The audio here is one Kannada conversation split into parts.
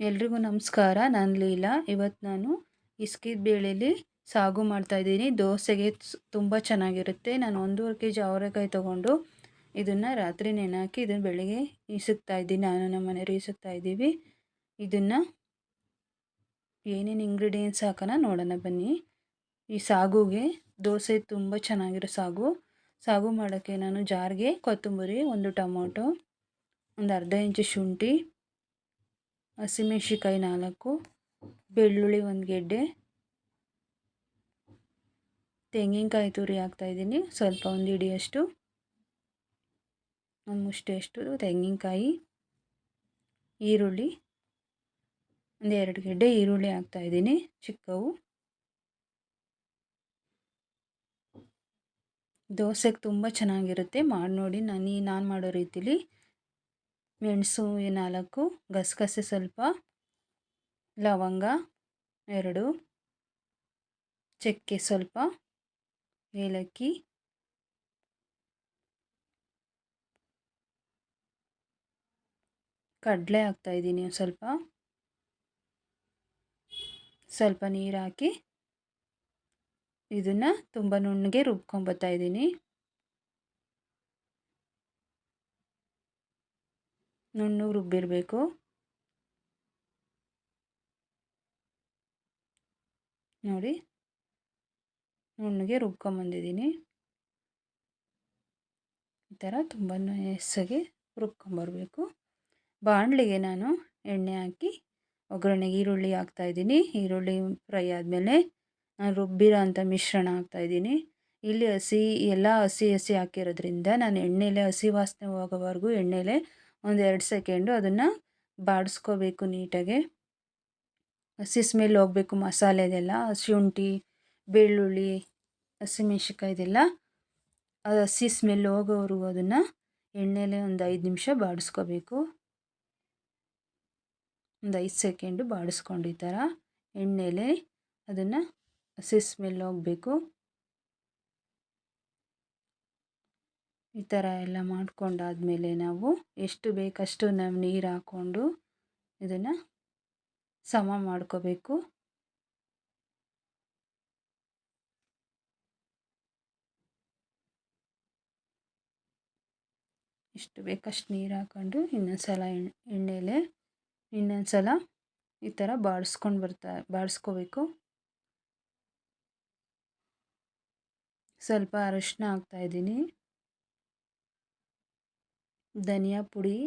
ಎಲ್ರಿಗೂ ನಮಸ್ಕಾರ. ನಾನು ಲೀಲಾ. ಇವತ್ತು ನಾನು ಹಿಸ್ಕಿದ ಬೇಳೆಲಿ ಸಾಗು ಮಾಡ್ತಾಯಿದ್ದೀನಿ. ದೋಸೆಗೆ ತುಂಬ ಚೆನ್ನಾಗಿರುತ್ತೆ. ನಾನು 1.5 kg ಅವರೆಕಾಯಿ ತೊಗೊಂಡು ಇದನ್ನು ರಾತ್ರಿ ನೆನೆ ಹಾಕಿ ಇದನ್ನು ಬೆಳಗ್ಗೆ ಇಸುಕ್ತಾ ಇದ್ದೀನಿ. ನಾನು ನಮ್ಮ ಮನೆಯವರು ಇಸುಕ್ತಾ ಇದ್ದೀವಿ. ಇದನ್ನು ಏನೇನು ಇಂಗ್ರೀಡಿಯೆಂಟ್ಸ್ ಹಾಕೋಣ ನೋಡೋಣ ಬನ್ನಿ. ಈ ಸಾಗುಗೆ ದೋಸೆ ತುಂಬ ಚೆನ್ನಾಗಿರೋ ಸಾಗು ಮಾಡೋಕ್ಕೆ ನಾನು ಜಾರ್ಗೆ ಕೊತ್ತಂಬರಿ, 1 ಟೊಮೊಟೊ, ಒಂದು ಅರ್ಧ ಇಂಚು ಶುಂಠಿ, ಹಸಿಮೆಣ್ಸಿಕಾಯಿ 4, ಬೆಳ್ಳುಳ್ಳಿ 1 ಗೆಡ್ಡೆ, ತೆಂಗಿನಕಾಯಿ ತುರಿ ಹಾಕ್ತಾಯಿದ್ದೀನಿ. ಸ್ವಲ್ಪ 1 ಹಿಡಿಯಷ್ಟು, ಒಂದು ಮುಷ್ಟಿಯಷ್ಟು ತೆಂಗಿನಕಾಯಿ, ಈರುಳ್ಳಿ 2 ಗೆಡ್ಡೆ ಈರುಳ್ಳಿ ಹಾಕ್ತಾಯಿದ್ದೀನಿ ಚಿಕ್ಕವು. ದೋಸೆಗೆ ತುಂಬ ಚೆನ್ನಾಗಿರುತ್ತೆ, ಮಾಡಿ ನೋಡಿ. ನಾನು ಮಾಡೋ ರೀತಿಲಿ ಮೆಣಸು 4, ಗಸಗಸೆ ಸ್ವಲ್ಪ, ಲವಂಗ 2, ಚಕ್ಕೆ ಸ್ವಲ್ಪ, ಏಲಕ್ಕಿ, ಕಡಲೆ ಹಾಕ್ತಾಯಿದ್ದೀನಿ. ಸ್ವಲ್ಪ ನೀರು ಹಾಕಿ ಇದನ್ನು ತುಂಬ ನುಣ್ಣಗೆ ರುಬ್ಕೊಂಬರ್ತಾಯಿದ್ದೀನಿ. ನುಣ್ಣಗೆ ರುಬ್ಬಿರಬೇಕು. ನೋಡಿ, ನುಣ್ಣಗೆ ರುಬ್ಕೊಂಬಂದಿದ್ದೀನಿ. ಈ ಥರ ತುಂಬ ನೈಸಾಗಿ ರುಬ್ಕೊಂಬರ್ಬೇಕು. ಬಾಣಲಿಗೆ ನಾನು ಎಣ್ಣೆ ಹಾಕಿ ಒಗ್ಗರಣೆಗೆ ಈರುಳ್ಳಿ ಹಾಕ್ತಾಯಿದ್ದೀನಿ. ಈರುಳ್ಳಿ ಫ್ರೈ ಆದಮೇಲೆ ನಾನು ರುಬ್ಬಿರೋ ಅಂಥ ಮಿಶ್ರಣ ಹಾಕ್ತಾಯಿದ್ದೀನಿ. ಇಲ್ಲಿ ಎಲ್ಲ ಹಸಿ ಹಾಕಿರೋದ್ರಿಂದ ನಾನು ಎಣ್ಣೆಲೆ ಹಸಿ ವಾಸನೆ ಹೋಗೋವರೆಗೂ ಎಣ್ಣೆಲೆ 1-2 ಸೆಕೆಂಡು ಅದನ್ನು ಬಾಡಿಸ್ಕೋಬೇಕು ನೀಟಾಗೆ. ಹಸಿ ಸ್ಮೆಲ್ ಹೋಗಬೇಕು ಮಸಾಲೆದೆಲ್ಲ, ಶುಂಠಿ, ಬೆಳ್ಳುಳ್ಳಿ, ಹಸಿಮೆಣ್ಸಿಕಾಯ್ದೆಲ್ಲ ಅದು ಹಸಿ ಸ್ಮೆಲ್ ಹೋಗೋವರೆಗೂ ಅದನ್ನು ಎಣ್ಣೆಲೆ ಒಂದು 5 ನಿಮಿಷ ಬಾಡಿಸ್ಕೋಬೇಕು. ಒಂದು 5 ಸೆಕೆಂಡು ಬಾಡಿಸ್ಕೊಂಡು ಈ ಥರ ಎಣ್ಣೆಲೆ ಅದನ್ನು ಹಸಿ ಸ್ಮೆಲ್ ಹೋಗಬೇಕು. ಈ ಥರ ಎಲ್ಲ ಮಾಡ್ಕೊಂಡಾದಮೇಲೆ ನಾವು ಎಷ್ಟು ಬೇಕಷ್ಟು ನಾವು ನೀರು ಹಾಕ್ಕೊಂಡು ಇದನ್ನು ಸಮ ಮಾಡ್ಕೋಬೇಕು. ಎಷ್ಟು ಬೇಕಷ್ಟು ನೀರು ಹಾಕ್ಕೊಂಡು ಇನ್ನೊಂದು ಸಲ ಈ ಥರ ಬಾಡಿಸ್ಕೋಬೇಕು. ಸ್ವಲ್ಪ ಅರಿಶಿನ ಹಾಕ್ತಾಯಿದ್ದೀನಿ. ಧನಿಯಾ ಪುಡಿ,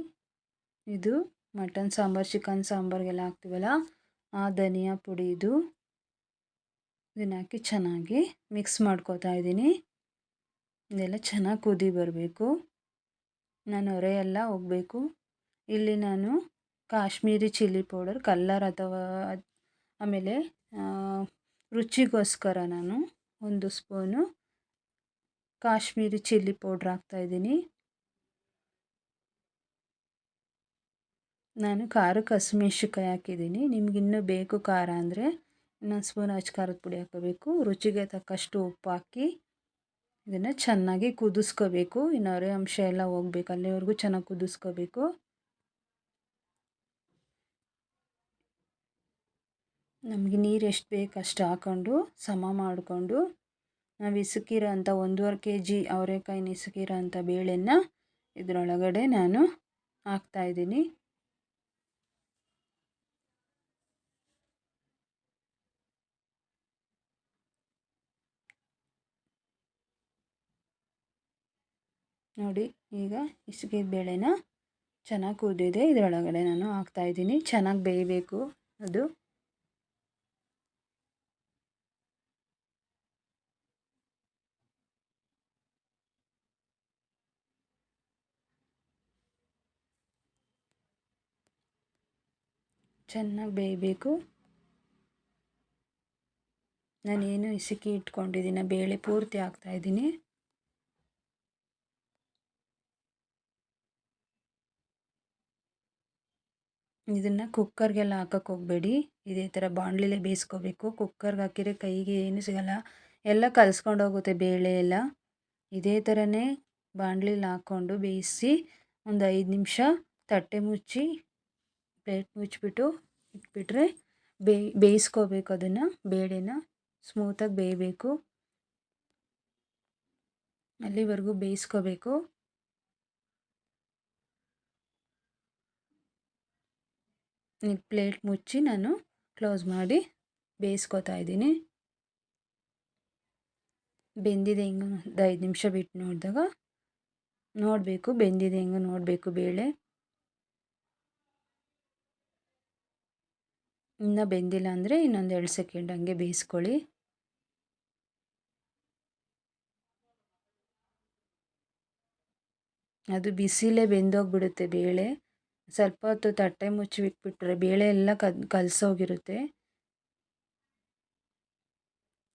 ಇದು ಮಟನ್ ಸಾಂಬಾರು, ಚಿಕನ್ ಸಾಂಬಾರಿಗೆಲ್ಲ ಹಾಕ್ತೀವಲ್ಲ ಆ ಧನಿಯಾ ಪುಡಿ ಇದು. ಇದನ್ನು ಹಾಕಿ ಚೆನ್ನಾಗಿ ಮಿಕ್ಸ್ ಮಾಡ್ಕೋತಾ ಇದ್ದೀನಿ. ಇದೆಲ್ಲ ಚೆನ್ನಾಗಿ ಕುದಿ ಬರಬೇಕು. ನೊರೆ ಎಲ್ಲ ಹೋಗಬೇಕು. ಇಲ್ಲಿ ನಾನು ಕಾಶ್ಮೀರಿ ಚಿಲ್ಲಿ ಪೌಡರ್ ಕಲ್ಲರ್ ಅಥವಾ ಆಮೇಲೆ ರುಚಿಗೋಸ್ಕರ ನಾನು 1 ಸ್ಪೂನು ಕಾಶ್ಮೀರಿ ಚಿಲ್ಲಿ ಪೌಡ್ರ್ ಹಾಕ್ತಾಯಿದ್ದೀನಿ. ನಾನು ಖಾರಕ್ಕೆ ಹಸಿಮೆಣ್ಸಿಕಾಯಿ ಹಾಕಿದ್ದೀನಿ. ನಿಮ್ಗೆ ಇನ್ನೂ ಬೇಕು ಖಾರ ಅಂದರೆ ಇನ್ನೊಂದು ಸ್ಪೂನ್ ಅಚ್ಚ ಖಾರದ ಪುಡಿ ಹಾಕೋಬೇಕು. ರುಚಿಗೆ ತಕ್ಕಷ್ಟು ಉಪ್ಪು ಹಾಕಿ ಇದನ್ನು ಚೆನ್ನಾಗಿ ಕುದಿಸ್ಕೋಬೇಕು. ಈ ನೊರೆ ಅಂಶ ಎಲ್ಲ ಹೋಗ್ಬೇಕು, ಅಲ್ಲಿವರೆಗೂ ಚೆನ್ನಾಗಿ ಕುದಿಸ್ಕೋಬೇಕು. ನಮಗೆ ನೀರು ಎಷ್ಟು ಬೇಕು ಅಷ್ಟು ಹಾಕ್ಕೊಂಡು ಸಮ ಮಾಡಿಕೊಂಡು ನಾವು ಇಸುಕಿರೋ ಅಂಥ 1.5 kg ಅವರೆಕಾಯಿನ ಇಸುಕಿರೋ ಅಂಥ ಬೇಳೆನ ಇದರೊಳಗಡೆ ನಾನು ಹಾಕ್ತಾಯಿದ್ದೀನಿ. ನೋಡಿ, ಈಗ ಇಸುಕಿದ ಬೇಳೆನ ಚೆನ್ನಾಗಿ ಕುದಿದೆ. ಇದರೊಳಗಡೆ ನಾನು ಹಾಕ್ತಾಯಿದ್ದೀನಿ. ಚೆನ್ನಾಗಿ ಬೇಯಬೇಕು ಅದು. ಚೆನ್ನಾಗಿ ಬೇಯಬೇಕು. ನಾನೇನು ಇಸುಕಿ ಇಟ್ಕೊಂಡಿದ್ದೀನಿ ಬೇಳೆ ಪೂರ್ತಿ ಹಾಕ್ತಾಯಿದ್ದೀನಿ. ಇದನ್ನು ಕುಕ್ಕರ್ಗೆಲ್ಲ ಹಾಕೋಕ್ಕೆ ಹೋಗಬೇಡಿ. ಇದೇ ಥರ ಬಾಣಲಿಲೇ ಬೇಯಿಸ್ಕೋಬೇಕು. ಕುಕ್ಕರ್ಗೆ ಹಾಕಿದರೆ ಕೈಗೆ ಏನು ಸಿಗಲ್ಲ, ಎಲ್ಲ ಕಲಸ್ಕೊಂಡು ಹೋಗುತ್ತೆ ಬೇಳೆ ಎಲ್ಲ. ಇದೇ ಥರನೇ ಬಾಣಲಿಲಿ ಹಾಕ್ಕೊಂಡು ಬೇಯಿಸಿ ಒಂದು 5 ನಿಮಿಷ ತಟ್ಟೆ ಮುಚ್ಚಿ ಪ್ಲೇಟ್ ಮುಚ್ಚಿಬಿಟ್ಟು ಇಟ್ಬಿಟ್ರೆ ಬೇಯಿಸ್ಕೋಬೇಕು ಅದನ್ನು, ಬೇಳೆನ ಸ್ಮೂತಾಗಿ ಬೇಯಬೇಕು, ಅಲ್ಲಿವರೆಗೂ ಬೇಯಿಸ್ಕೋಬೇಕು. ಪ್ಲೇಟ್ ಮುಚ್ಚಿ ನಾನು ಕ್ಲೋಸ್ ಮಾಡಿ ಬೇಯಿಸ್ಕೊತಾ ಇದ್ದೀನಿ. ಬೆಂದಿದೆ ಹೆಂಗೆ ಒಂದು 5 ನಿಮಿಷ ಬಿಟ್ಟು ನೋಡಿದಾಗ ನೋಡಬೇಕು, ಬೆಂದಿದೆ ಹೆಂಗೆ ನೋಡಬೇಕು ಬೇಳೆ. ಇನ್ನೂ ಬೆಂದಿಲ್ಲ ಅಂದರೆ ಇನ್ನೊಂದು 2 ಸೆಕೆಂಡ್ ಹಂಗೆ ಬೇಯಿಸ್ಕೊಳ್ಳಿ. ಅದು ಬಿಸಿಲೇ ಬೆಂದೋಗ್ಬಿಡುತ್ತೆ ಬೇಳೆ. ಸ್ವಲ್ಪ ಹೊತ್ತು ತಟ್ಟೆ ಮುಚ್ಚಿ ಬಿಟ್ಬಿಟ್ರೆ ಬೇಳೆ ಎಲ್ಲ ಕಲಸೋಗಿರುತ್ತೆ.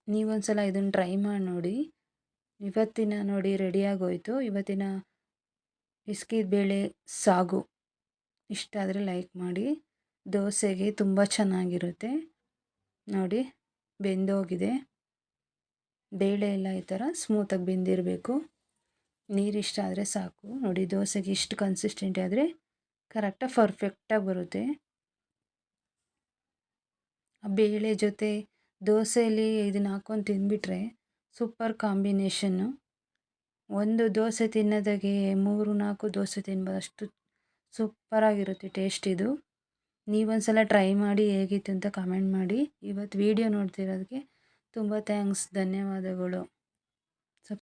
ನೀವೊಂದು ಸಲ ಇದನ್ನು ಟ್ರೈ ಮಾಡಿ ನೋಡಿ. ಇವತ್ತಿನ ನೋಡಿ ರೆಡಿಯಾಗೋಯ್ತು. ಇವತ್ತಿನ ಹಿಸ್ಕಿದ ಬೇಳೆ ಸಾಗು ಇಷ್ಟ ಆದರೆ ಲೈಕ್ ಮಾಡಿ. ದೋಸೆಗೆ ತುಂಬ ಚೆನ್ನಾಗಿರುತ್ತೆ. ನೋಡಿ ಬೆಂದೋಗಿದೆ. ಬೇಳೆ ಎಲ್ಲ ಈ ಥರ ಸ್ಮೂತಾಗಿ ಬೆಂದಿರಬೇಕು. ನೀರಿಷ್ಟ ಆದರೆ ಸಾಕು. ನೋಡಿ ದೋಸೆಗೆ ಇಷ್ಟು ಕನ್ಸಿಸ್ಟೆಂಟ್ ಆದರೆ ಕರೆಕ್ಟಾಗಿ ಪರ್ಫೆಕ್ಟಾಗಿ ಬರುತ್ತೆ. ಆ ಬೇಳೆ ಜೊತೆ ದೋಸೆಯಲ್ಲಿ ಇದನ್ನು ಹಾಕ್ಕೊಂಡು ತಿಂದುಬಿಟ್ರೆ ಸೂಪರ್ ಕಾಂಬಿನೇಷನ್ನು. ಒಂದು ದೋಸೆ ತಿನ್ನೋದಾಗೆ 3-4 ದೋಸೆ ತಿನ್ಬೋದು, ಅಷ್ಟು ಸೂಪರಾಗಿರುತ್ತೆ ಟೇಸ್ಟ್ ಇದು. ನೀವೊಂದು ಸಲ ಟ್ರೈ ಮಾಡಿ ಹೇಗಿತ್ತು ಅಂತ ಕಮೆಂಟ್ ಮಾಡಿ. ಇವತ್ತು ವೀಡಿಯೋ ನೋಡ್ತಿರೋದಕ್ಕೆ ತುಂಬ ಥ್ಯಾಂಕ್ಸ್, ಧನ್ಯವಾದಗಳು.